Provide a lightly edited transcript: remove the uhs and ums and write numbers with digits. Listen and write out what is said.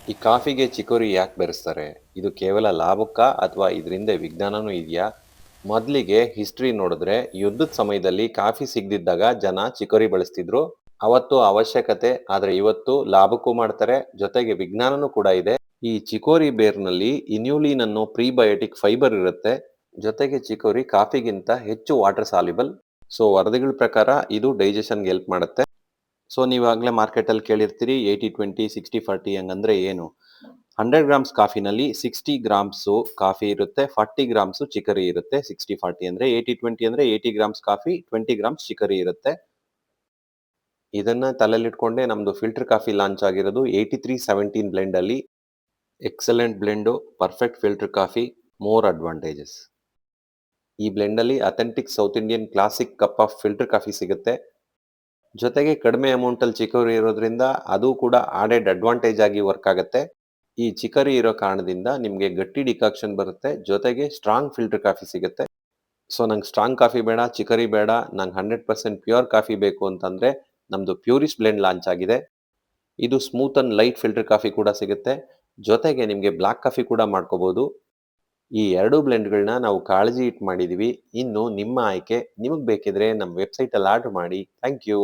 ಈ ಕಾಫಿಗೆ ಚಿಕೋರಿ ಯಾಕೆ ಬೆರೆಸ್ತಾರೆ? ಇದು ಕೇವಲ ಲಾಭಕ್ಕಾ ಅಥವಾ ಇದರಿಂದ ವಿಜ್ಞಾನನೂ ಇದೆಯಾ? ಮೊದಲಿಗೆ ಹಿಸ್ಟ್ರಿ ನೋಡಿದ್ರೆ ಯುದ್ಧದ ಸಮಯದಲ್ಲಿ ಕಾಫಿ ಸಿಗದಿದ್ದಾಗ ಜನ ಚಿಕೋರಿ ಬಳಸ್ತಿದ್ರು. ಅವತ್ತು ಅವಶ್ಯಕತೆ, ಆದ್ರೆ ಇವತ್ತು ಲಾಭಕ್ಕೂ ಮಾಡ್ತಾರೆ, ಜೊತೆಗೆ ವಿಜ್ಞಾನನೂ ಕೂಡ ಇದೆ. ಈ ಚಿಕೋರಿ ಬೇರ್ನಲ್ಲಿ ಇನ್ಯುಲಿನ್ ಅನ್ನೋ ಪ್ರೀಬಯೋಟಿಕ್ ಫೈಬರ್ ಇರುತ್ತೆ. ಜೊತೆಗೆ ಚಿಕೋರಿ ಕಾಫಿಗಿಂತ ಹೆಚ್ಚು ವಾಟರ್ ಸಾಲ್ಯುಬಲ್. ಸೊ ವರದಿಗಳ ಪ್ರಕಾರ ಇದು ಡೈಜೆಷನ್ಗೆ ಹೆಲ್ಪ್ ಮಾಡುತ್ತೆ. ಸೊ ನೀವಾಗಲೇ ಮಾರ್ಕೆಟಲ್ಲಿ ಕೇಳಿರ್ತೀರಿ 80-20 60-40 ಹಂಗಂದ್ರೆ ಏನು? 100 ಗ್ರಾಮ್ಸ್ ಕಾಫಿನಲ್ಲಿ 60 ಗ್ರಾಮ್ಸು ಕಾಫಿ ಇರುತ್ತೆ, 40 ಗ್ರಾಮ್ಸು ಚಿಕರಿ ಇರುತ್ತೆ. 60-40 ಅಂದ್ರೆ 80-20 ಅಂದ್ರೆ 80 ಗ್ರಾಮ್ಸ್ ಕಾಫಿ, 20 ಗ್ರಾಮ್ಸ್ ಚಿಕರಿ ಇರುತ್ತೆ. ಇದನ್ನ ತಲೆಯಲ್ಲಿಟ್ಕೊಂಡೆ ನಮ್ದು ಫಿಲ್ಟರ್ ಕಾಫಿ ಲಾಂಚ್ ಆಗಿರೋದು 83-17 ಬ್ಲೆಂಡ್ ಅಲ್ಲಿ. Excellent blend, perfect filter coffee, more advantages. ಈ ಬ್ಲೆಂಡಲ್ಲಿ authentic South Indian classic cup of filter coffee ಸಿಗುತ್ತೆ. ಜೊತೆಗೆ ಕಡಿಮೆ ಅಮೌಂಟಲ್ಲಿ ಚಿಕೋರಿ ಇರೋದ್ರಿಂದ ಅದು ಕೂಡ ಆಡೆಡ್ ಅಡ್ವಾಂಟೇಜ್ ಆಗಿ ವರ್ಕ್ ಆಗುತ್ತೆ. ಈ ಚಿಕರಿ ಇರೋ ಕಾರಣದಿಂದ ನಿಮಗೆ ಗಟ್ಟಿ ಡಿಕಾಕ್ಷನ್ ಬರುತ್ತೆ, ಜೊತೆಗೆ ಸ್ಟ್ರಾಂಗ್ ಫಿಲ್ಟರ್ ಕಾಫಿ ಸಿಗುತ್ತೆ. ಸೊ ನಂಗೆ ಸ್ಟ್ರಾಂಗ್ ಕಾಫಿ ಬೇಡ, ಚಿಕರಿ ಬೇಡ, ನಂಗೆ 100% ಪ್ಯೂರ್ ಕಾಫಿ ಬೇಕು ಅಂತಂದ್ರೆ ನಮ್ದು ಪ್ಯೂರಿಸ್ಟ್ ಬ್ಲೆಂಡ್ ಲಾಂಚ್ ಆಗಿದೆ. ಇದು smooth and light filter coffee ಕೂಡ ಸಿಗುತ್ತೆ, ಜೊತೆಗೆ ನಿಮಗೆ ಬ್ಲ್ಯಾಕ್ ಕಾಫಿ ಕೂಡ ಮಾಡ್ಕೋಬಹುದು. ಈ ಎರಡು ಬ್ಲೆಂಡ್ಗಳನ್ನ ನಾವು ಕಾಳಜಿ ಇಟ್ಟು ಮಾಡಿದೀವಿ. ಇನ್ನು ನಿಮ್ಮ ಆಯ್ಕೆ. ನಿಮಗೆ ಬೇಕಿದ್ರೆ ನಮ್ಮ ವೆಬ್ಸೈಟಲ್ಲಿ ಆರ್ಡರ್ ಮಾಡಿ. Thank you.